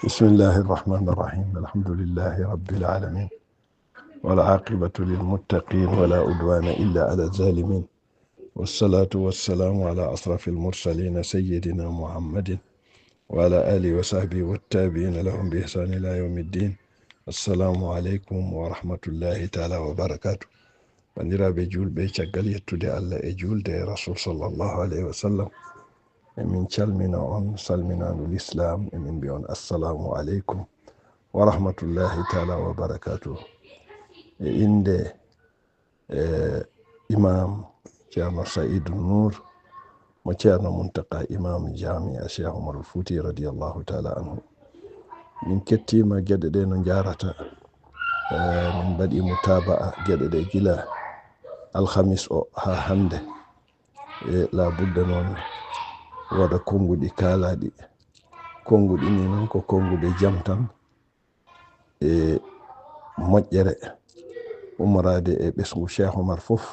بسم الله الرحمن الرحيم. الحمد لله رب العالمين، والعاقبة للمتقين ولا عدوان إلا على الظالمين، والصلاة والسلام على أشرف المرسلين سيدنا محمد وعلى آله وصحبه والتابعين لهم بإحسان إلى يوم الدين. السلام عليكم ورحمة الله تعالى وبركاته. bandiraɓe julɓe caggal yettude Allah e julde rasul sallallahu alaihi wasallam, emin calmina on salminanul islam, emin mbi on assalamu aleykum wa rahmatullahi taala wa barakatuh. E inde imam ceerno Saidou Nour mo ceerno Muntaka imam jamia Cheikh Omar Fouti radiallahu taala anhu. min kettima gueɗe ɗe no jarata, min mbaɗi mutaba'a gueɗe ɗe gila alhamis o ha hande, e labudda noon waɗa konguɗi kaalaɗi. konguɗi ni noon ko konguɗe jam tan e moƴƴere umrade e ɓesgu Cheikh Omar fof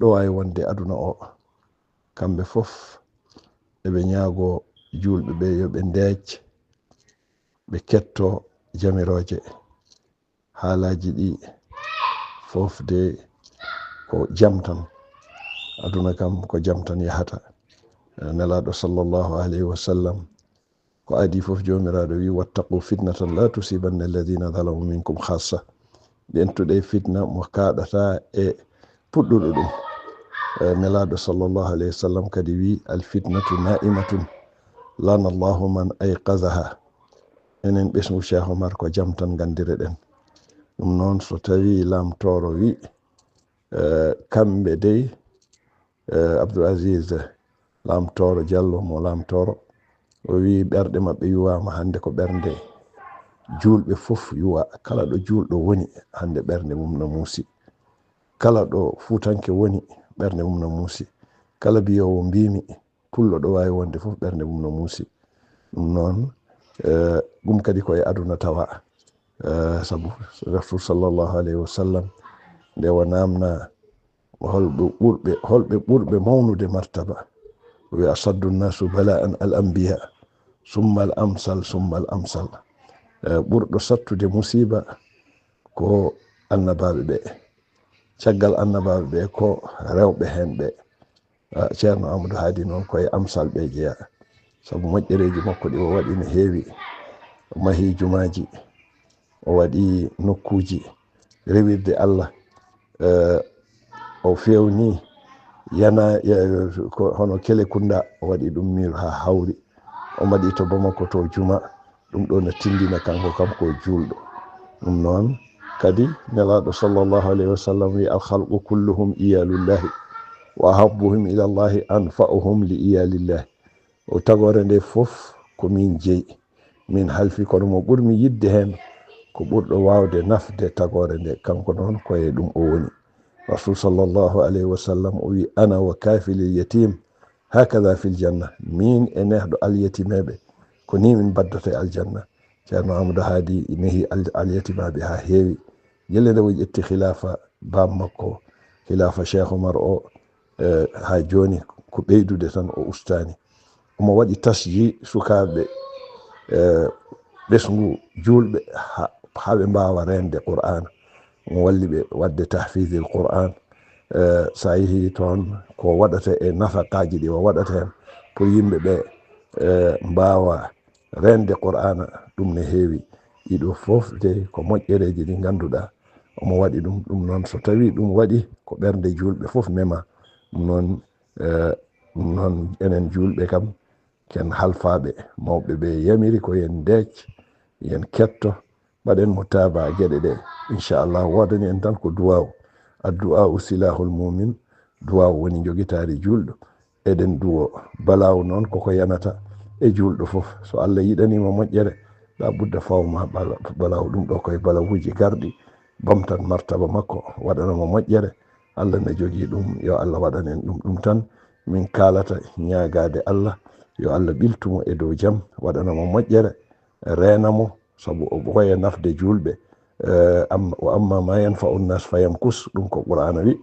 ɗo wawi wonde aduna o. kamɓe fof eɓe ñaago julɓe ɓe yoɓe ndeej ɓe ketto jamiroje. haalaji ɗi fof de ko jam tan, aduna kam ko jam tan yahata. nelaɗo sallllahu alayhi wa sallam ko adi fof jomiraɗo wi wattaqu fitnatan la tusibanna alladina zalamu minkum khassa. ɓentuɗe fitna mo kaɗata e puɗɗuɗo ɗum. nelaɗo sallllahu alayhi wa sallam kadi wi alfitnatu na'imatun lana allahu man ayqazaha. enen ɓesgu Cheikh Omar ko jam tan gandire ɗen. ɗum noon so tawi lamtoro wi kamɓe dey Abdoul Aziz lamtoro Diallo mo lamtoro o wi ɓerɗe maɓɓe yuwama hande ko ɓernde julɓe fof yuwa. kala ɗo julɗo woni hande ɓernde mum no muusi. kala ɗo fuutanke woni ɓernde mum no muusi. kala biyowo mbimi pullo ɗo wawi wonde fof ɓernde mum no muusi. ɗum noon ɗum kadi koye aduna tawa. sabu rasul sallllahu alayhi wa sallam nde o namna holɓe ɓurɓe mawnude martaba, o wi asaddu nnasu bala'an al anbiya summa al amsal summa al amsal. ɓurɗo sattude musiba ko annabaɓe ɓe, caggal annabaɓe ɓe ko rewɓe hen ɓe. ceerno Amadou Hadi noon koye amsal ɓe jeeya, sabu moƴƴereji makko ɗi o waɗi no heewi. o mahi jumaji, o waɗi nokkuji rewirde Allah, o fewni yana hono Kele Kunda o waɗi ɗum mir ha hawri. o maɗi to Bamako to juma. ɗum ɗo no tindina kanko kam ko julɗo. ɗum noon kadi nelaɗo sallllahu alayhi wa sallam wi alhalqu kulluhum iyalullahi wa ahabbuhum ila llahi anfa'uhum li iyalillahi. o tagore nde fof ko min jeeyi, min halfi kono mo ɓurmi yidde hen ko ɓurɗo wawde nafde tagore nde, kanko noon koye ɗum o woni. rasul sallllahu alayhi wa sallam o wi ana wa kafilil yatim hakada fil janna. min e nehɗo alyatimeɓe ko ni min baddata e aljanna. ceerno Amadou Hadi nehi alyatimaɓe ha heewi. gelle nde o ƴetti khilafa bam makko, khilafa Cheikh Omar o, ha joni ko ɓeydude tan o ustani. omo waɗi tasji sukaɓe ɓesgu julɓe haɓe mbawa rende Qur'an. omo walli ɓe wadde tahfidil Qur'an. sa yeehi toon ko waɗata e nafaqaji ɗi o waɗata hen pour yimɓe ɓe mbawa rende Qur'ana, ɗum ne heewi. ɗiɗo fof de ko moƴƴereji ɗi ganduɗa omo waɗi ɗum. ɗum noon so tawi ɗum waɗi ko ɓernde julɓe fof mema. ɗum noon enen julɓe kam ken halfaɓe mawɓe ɓe yamiri ko yen ndeej yen ketto mbaɗen mo taba gueɗe ɗe inchallah. wodani en tan ko duwaw. addu'a silahul mumin. duwaw woni joguitari julɗo. eɗen duwo balaw noon koko yanata e julɗo fof. so Allah yiɗanima moƴƴere la budda fawma balaw. ɗum ɗo koye balawuji garɗi bamtan martaba makko, waɗanamo moƴƴere. Allah ne jogui ɗum, yo Allah waɗanen ɗum tan min kalata ñagade Allah, yo Allah ɓiltumo e dow jaam, waɗanamo moƴƴere, renamo, sabu o ɓooya nafde julɓe. wa amma ma yanfa'u nnas fayamkus. ɗum ko Qur'ana wi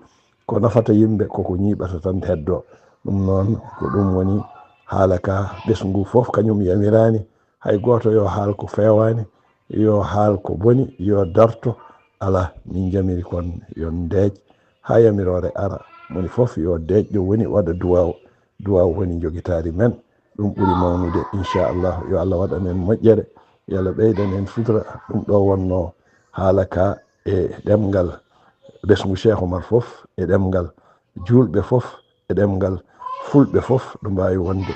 ko nafata yimɓe koko ñiɓata tan heddo. ɗum noon ko ɗum woni haala ka ɓesgu fof kañum yamirani hay goto yo haal ko fewani, yo haal ko boni, yo darto ala min jamiri kon yon deej ha yamirore ara moni fof yo deejɗo woni waɗa duwaw woni jogitari men. ɗum ɓuri mawnude inchallah. yo Allah waɗanen moƴƴere, yo Allah ɓeydanen sutura. ɗum ɗo wonno haala ka e ɗemgal resmu Cheikh Oumar fof, e ɗemgal julɓe fof, e ɗemgal fulɓe fof ɗo mbawi wonde.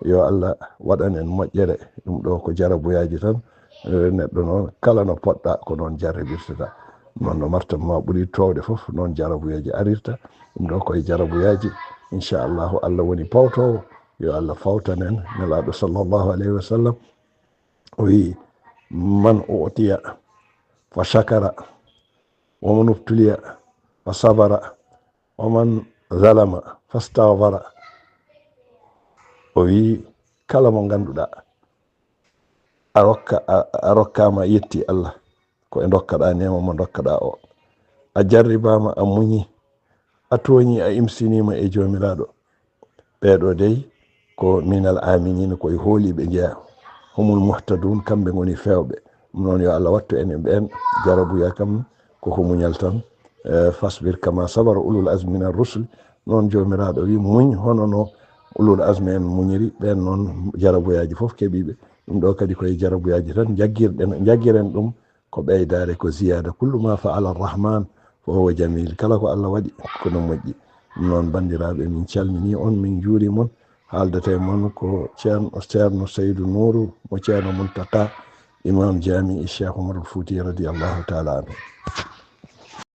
yo Allah waɗanen moƴƴere. ɗum ɗo ko jarabuyaji tan. neɗɗo noon kala no poɗɗa ko noon jarribirtata. noon no martaba ma ɓuri towde fof noon jarabuyaji arirta. ɗum ɗo koye jarabuyaji inchallahu Allah woni pawtowo. yo Allah fawtanen. nelaɗo sallllahu alayhi wa sallam o wi man utiya fa shakara waman ubtuliya fa sabara waman zalama fastagfara. o wi kala mo ganduɗa a rokkama yetti Allah ko e dokkaɗa nema mo dokkaɗa o, a jarribama a muñi, a tooñi, a imsinima e jomiraɗo. ɓeɗo dey ko minal aminina koye hooliɓe jeeya, humul muhtadun, kamɓe goni fewɓe. ɗum noon yo Allah wattu enen ɓen jarabuya kam koko muñal tan. fasbir kama sabara ulul azmi minar rusul. noon jomiraɗo wi muñ hono no ulul azmi en muñiri. ɓen noon jarabuyaji fof keeɓiɓe. ɗum ɗo kadi koye jarabuyaji tan jaggiren ɗum ko ɓeydare ko ziyada. kullu ma faala arrahman fa huwa jamil. kala ko Allah waɗi kono moƴƴi. ɗum noon bandiraɓe min calmini on, min juuri mon. haaldete mon ko ceerno Seydou Nourou mo ceerno Muntaka imam jami'i Cheikh Oumar Fouti radiyallahu taala anhu.